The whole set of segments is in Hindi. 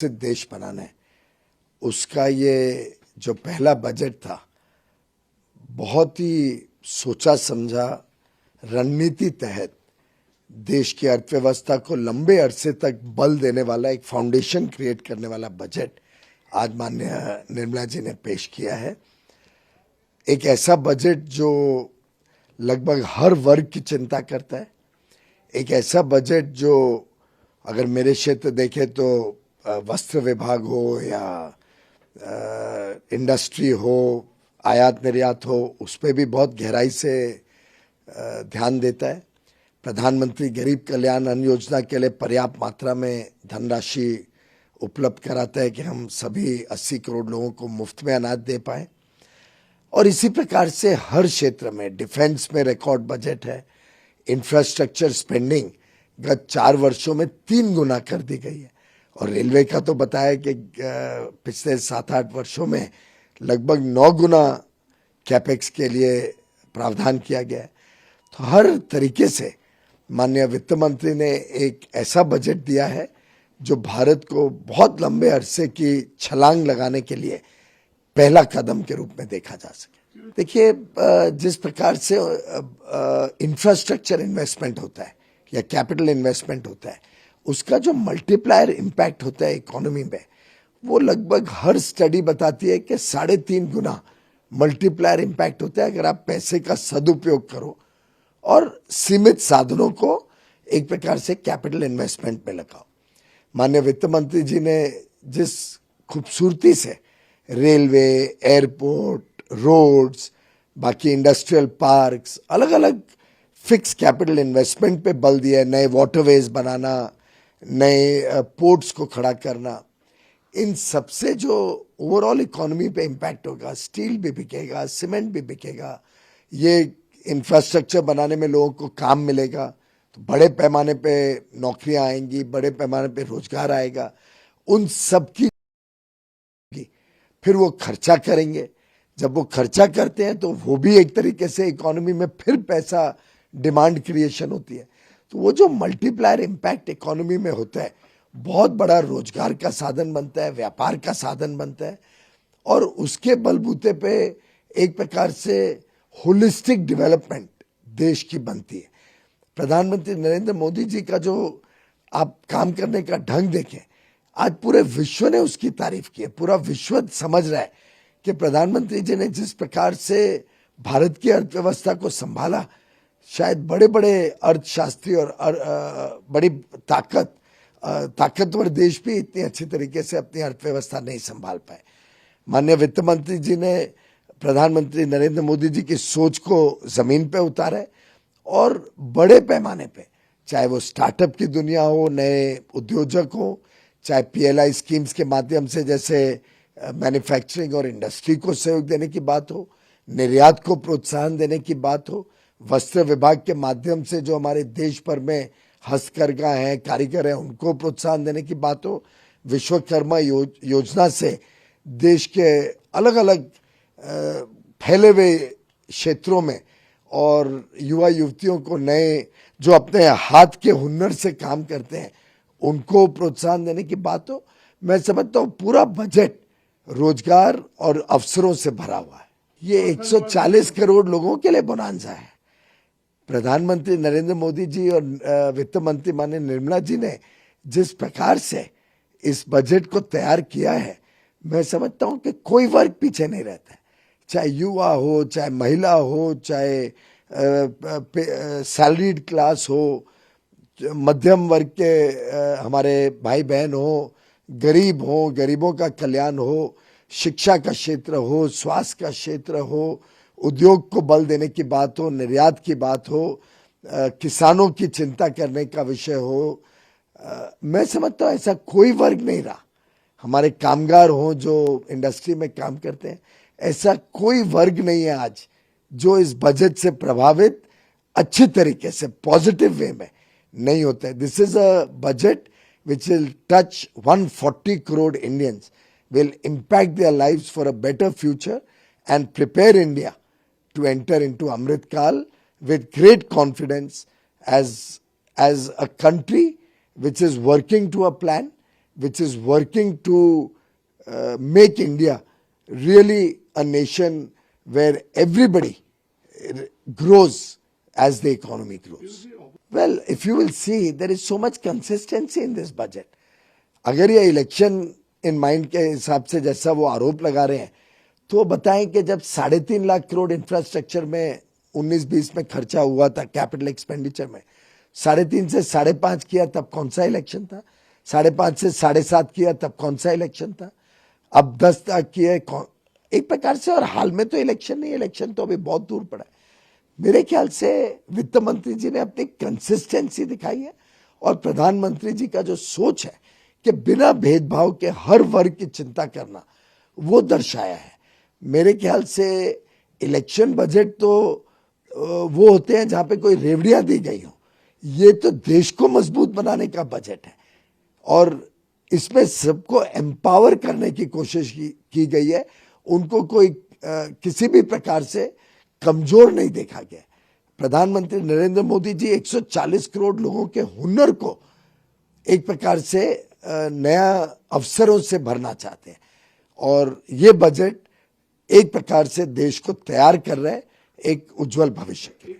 से देश बनाना है, उसका ये जो पहला बजट था बहुत ही सोचा समझा रणनीति तहत देश की अर्थव्यवस्था को लंबे अरसे तक बल देने वाला एक फाउंडेशन क्रिएट करने वाला बजट आज माननीय निर्मला जी ने पेश किया है। एक ऐसा बजट जो लगभग हर वर्ग की चिंता करता है, एक ऐसा बजट जो अगर मेरे क्षेत्र देखें तो वस्त्र विभाग हो या इंडस्ट्री हो, आयात निर्यात हो, उस पर भी बहुत गहराई से ध्यान देता है। प्रधानमंत्री गरीब कल्याण अन्न योजना के लिए पर्याप्त मात्रा में धनराशि उपलब्ध कराता है कि हम सभी 80 करोड़ लोगों को मुफ्त में अनाज दे पाए। और इसी प्रकार से हर क्षेत्र में, डिफेंस में रिकॉर्ड बजट है, इंफ्रास्ट्रक्चर स्पेंडिंग गत 4 वर्षों में 3 गुना कर दी गई है। और रेलवे का तो बताया कि पिछले 7-8 वर्षों में लगभग 9 गुना कैपेक्स के लिए प्रावधान किया गया है। तो हर तरीके से माननीय वित्त मंत्री ने एक ऐसा बजट दिया है जो भारत को बहुत लंबे अरसे की छलांग लगाने के लिए पहला कदम के रूप में देखा जा सके। देखिए, जिस प्रकार से इंफ्रास्ट्रक्चर इन्वेस्टमेंट होता है या कैपिटल इन्वेस्टमेंट होता है, उसका जो मल्टीप्लायर इम्पैक्ट होता है इकोनॉमी में, वो लगभग हर स्टडी बताती है कि 3.5 गुना मल्टीप्लायर इम्पैक्ट होता है अगर आप पैसे का सदुपयोग करो और सीमित साधनों को एक प्रकार से कैपिटल इन्वेस्टमेंट में लगाओ। माननीय वित्त मंत्री जी ने जिस खूबसूरती से रेलवे, एयरपोर्ट, रोड्स, बाकी इंडस्ट्रियल पार्क्स, अलग अलग फिक्स कैपिटल इन्वेस्टमेंट पे बल दिया है, नए वाटरवेज बनाना, नए पोर्ट्स को खड़ा करना, इन सबसे जो ओवरऑल इकोनॉमी पे इम्पैक्ट होगा, स्टील भी बिकेगा, सीमेंट भी बिकेगा, ये इंफ्रास्ट्रक्चर बनाने में लोगों को काम मिलेगा, तो बड़े पैमाने पे नौकरियां आएंगी, बड़े पैमाने पे रोजगार आएगा। उन सब की फिर वो खर्चा करेंगे। जब वो खर्चा करते हैं तो वो भी एक तरीके से इकोनॉमी में फिर पैसा डिमांड क्रिएशन होती है। तो वो जो मल्टीप्लायर इम्पैक्ट इकोनॉमी में होता है, बहुत बड़ा रोजगार का साधन बनता है, व्यापार का साधन बनता है, और उसके बलबूते पे एक प्रकार से होलिस्टिक डेवलपमेंट देश की बनती है। प्रधानमंत्री नरेंद्र मोदी जी का जो आप काम करने का ढंग देखें, आज पूरे विश्व ने उसकी तारीफ की है। पूरा विश्व समझ रहा है कि प्रधानमंत्री जी ने जिस प्रकार से भारत की अर्थव्यवस्था को संभाला, शायद बड़े बड़े अर्थशास्त्री और बड़ी ताकतवर देश भी इतनी अच्छी तरीके से अपनी अर्थव्यवस्था नहीं संभाल पाए। माननीय वित्त मंत्री जी ने प्रधानमंत्री नरेंद्र मोदी जी की सोच को जमीन पे उतारा है और बड़े पैमाने पे, चाहे वो स्टार्टअप की दुनिया हो, नए उद्योजक हो, चाहे पीएलआई स्कीम्स के माध्यम से जैसे मैन्युफैक्चरिंग और इंडस्ट्री को सहयोग देने की बात हो, निर्यात को प्रोत्साहन देने की बात हो, वस्त्र विभाग के माध्यम से जो हमारे देश भर में हस्तकरघा हैं, कारीगर हैं, उनको प्रोत्साहन देने की बात हो, विश्वकर्मा योजना से देश के अलग अलग फैले हुए क्षेत्रों में और युवा युवतियों को नए जो अपने हाथ के हुनर से काम करते हैं उनको प्रोत्साहन देने की बात हो। मैं समझता हूँ पूरा बजट रोजगार और अवसरों से भरा हुआ है। ये 140 करोड़ लोगों के लिए बोनांजा है। प्रधानमंत्री नरेंद्र मोदी जी और वित्त मंत्री माननीय निर्मला जी ने जिस प्रकार से इस बजट को तैयार किया है, मैं समझता हूँ कि कोई वर्ग पीछे नहीं रहता है। चाहे युवा हो, चाहे महिला हो, चाहे सैलरीड क्लास हो, मध्यम वर्ग के हमारे भाई बहन हो, गरीब हो, गरीबों का कल्याण हो, शिक्षा का क्षेत्र हो, स्वास्थ्य का क्षेत्र हो, उद्योग को बल देने की बात हो, निर्यात की बात हो, किसानों की चिंता करने का विषय हो, मैं समझता हूँ ऐसा कोई वर्ग नहीं रहा। हमारे कामगार हो जो इंडस्ट्री में काम करते हैं, ऐसा कोई वर्ग नहीं है आज जो इस बजट से प्रभावित अच्छे तरीके से पॉजिटिव वे में नहीं होता है। This is a budget which will touch 140 crore Indians, will impact their lives for a better future and prepare India to enter into Amrit Kal with great confidence as a country which is working to a plan, which is working to make India really a nation where everybody grows as the economy grows. Well, if you will see, there is so much consistency in this budget. अगर ये इलेक्शन इन माइंड के हिसाब से जैसा वो आरोप लगा रहे हैं, तो बताएं कि जब 3.5 लाख करोड़ इंफ्रास्ट्रक्चर में 19-20 में खर्चा हुआ था, कैपिटल एक्सपेंडिचर में 3.5 से 5.5 किया तब कौन सा इलेक्शन था, 5.5 से 7.5 किया तब कौन सा इलेक्शन था, अब 10 तक किए एक प्रकार से। और हाल में तो इलेक्शन नहीं, इलेक्शन तो अभी बहुत दूर पड़ा है। मेरे ख्याल से वित्त मंत्री जी ने अपनी कंसिस्टेंसी दिखाई है और प्रधानमंत्री जी का जो सोच है कि बिना भेदभाव के हर वर्ग की चिंता करना, वो दर्शाया है। मेरे ख्याल से इलेक्शन बजट तो वो होते हैं जहां पे कोई रेवड़ियां दी गई हो, ये तो देश को मजबूत बनाने का बजट है और इसमें सबको एम्पावर करने की कोशिश की गई है। उनको कोई किसी भी प्रकार से कमजोर नहीं देखा गया। प्रधानमंत्री नरेंद्र मोदी जी 140 करोड़ लोगों के हुनर को एक प्रकार से नया अवसरों से भरना चाहते हैं और ये बजट एक प्रकार से देश को तैयार कर रहा है एक उज्जवल भविष्य के लिए।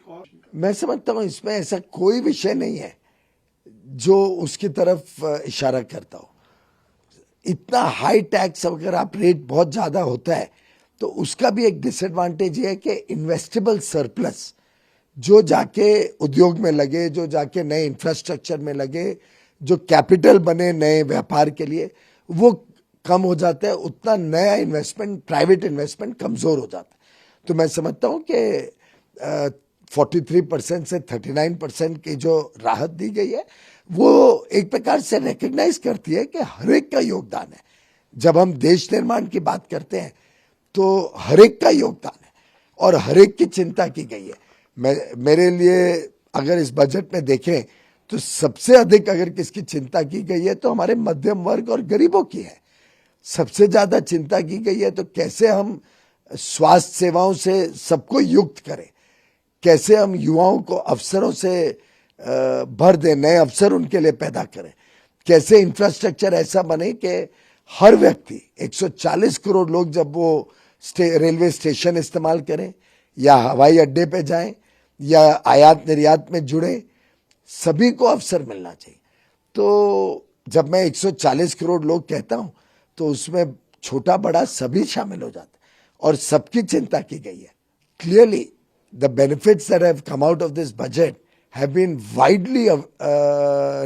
मैं समझता हूं इसमें ऐसा कोई विषय नहीं है जो उसकी तरफ इशारा करता हो। इतना हाई टैक्स अगर आप रेट बहुत ज्यादा होता है तो उसका भी एक डिसएडवांटेज है कि इन्वेस्टेबल सरप्लस जो जाके उद्योग में लगे, जो जाके नए इंफ्रास्ट्रक्चर में लगे, जो कैपिटल बने नए व्यापार के लिए, वो कम हो जाता है। उतना नया इन्वेस्टमेंट, प्राइवेट इन्वेस्टमेंट कमजोर हो जाता है। तो मैं समझता हूं कि 43% से 39% की जो राहत दी गई है वो एक प्रकार से रिकग्नाइज करती है कि हर एक का योगदान है। जब हम देश निर्माण की बात करते हैं तो हर एक का योगदान है और हर एक की चिंता की गई है। मेरे लिए अगर इस बजट में देखें तो सबसे अधिक अगर किसकी चिंता की गई है तो हमारे मध्यम वर्ग और गरीबों की है। सबसे ज्यादा चिंता की गई है तो कैसे हम स्वास्थ्य सेवाओं से सबको युक्त करें, कैसे हम युवाओं को अवसरों से भर दें, नए अवसर उनके लिए पैदा करें, कैसे इंफ्रास्ट्रक्चर ऐसा बने कि हर व्यक्ति 140 करोड़ लोग जब वो रेलवे स्टेशन इस्तेमाल करें या हवाई अड्डे पे जाएं या आयात निर्यात में जुड़े, सभी को अवसर मिलना चाहिए। तो जब मैं 140 करोड़ लोग कहता हूं तो उसमें छोटा बड़ा सभी शामिल हो जाते और सबकी चिंता की गई है। Clearly the benefits that have come out of this budget have been widely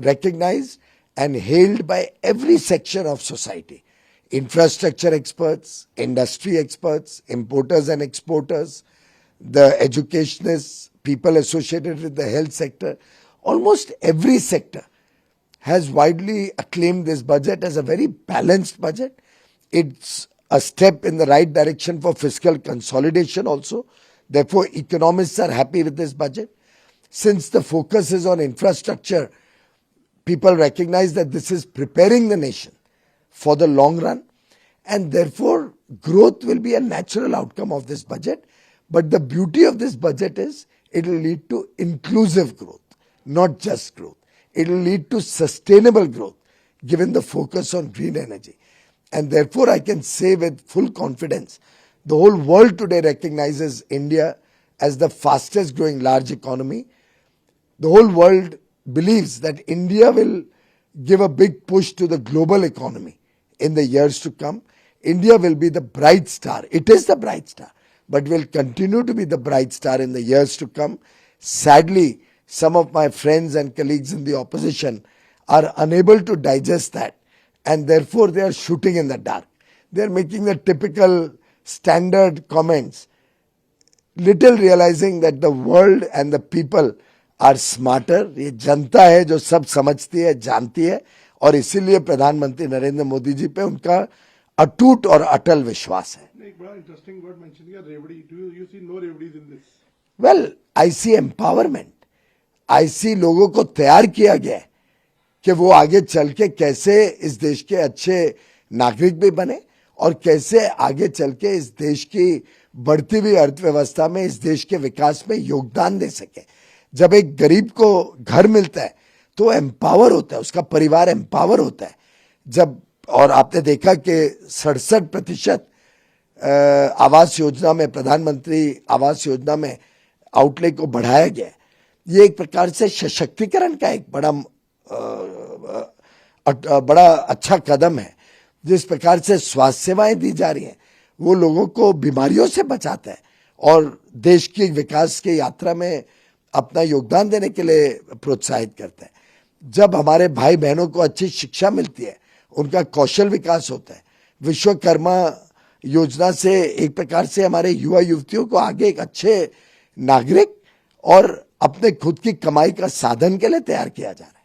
recognized and hailed by every section of society. Infrastructure experts, industry experts, importers and exporters, the educationists, people associated with the health sector, almost every sector has widely acclaimed this budget as a very balanced budget. It's a step in the right direction for fiscal consolidation also. Therefore, economists are happy with this budget. Since the focus is on infrastructure, people recognize that this is preparing the nation for the long run, and therefore growth will be a natural outcome of this budget. But the beauty of this budget is it will lead to inclusive growth, not just growth. It will lead to sustainable growth given the focus on green energy. And therefore I can say with full confidence, the whole world today recognizes India as the fastest growing large economy. The whole world believes that India will give a big push to the global economy in the years to come. India will be the bright star. It is the bright star, but will continue to be the bright star in the years to come. Sadly, some of my friends and colleagues in the opposition are unable to digest that, and therefore they are shooting in the dark. They are making the typical standard comments, little realizing that the world and the people are smarter. ये जनता है जो सब समझती है, जानती है, और इसीलिए प्रधानमंत्री नरेंद्र मोदी जी पे उनका अटूट और अटल विश्वास है। एक बड़ा इंटरेस्टिंग वर्ड मेंशन किया, रेवड़ी। Do you see no revdis in this? Well, I see empowerment. I see लोगों को तैयार किया गया है कि वो आगे चल के कैसे इस देश के अच्छे नागरिक भी बने और कैसे आगे चल के इस देश की बढ़ती हुई अर्थव्यवस्था में, इस देश के विकास में योगदान दे सके। जब एक गरीब को घर मिलता है तो एम्पावर होता है, उसका परिवार एम्पावर होता है। जब और आपने देखा कि 67% आवास योजना में, प्रधानमंत्री आवास योजना में आउटले को बढ़ाया गया। ये एक प्रकार से सशक्तिकरण का एक बड़ा अच्छा कदम है। जिस प्रकार से स्वास्थ्य सेवाएं दी जा रही हैं वो लोगों को बीमारियों से बचाता है और देश की विकास की यात्रा में अपना योगदान देने के लिए प्रोत्साहित करता है। जब हमारे भाई बहनों को अच्छी शिक्षा मिलती है, उनका कौशल विकास होता है, विश्वकर्मा योजना से एक प्रकार से हमारे युवा युवतियों को आगे एक अच्छे नागरिक और अपने खुद की कमाई का साधन के लिए तैयार किया जा रहा है।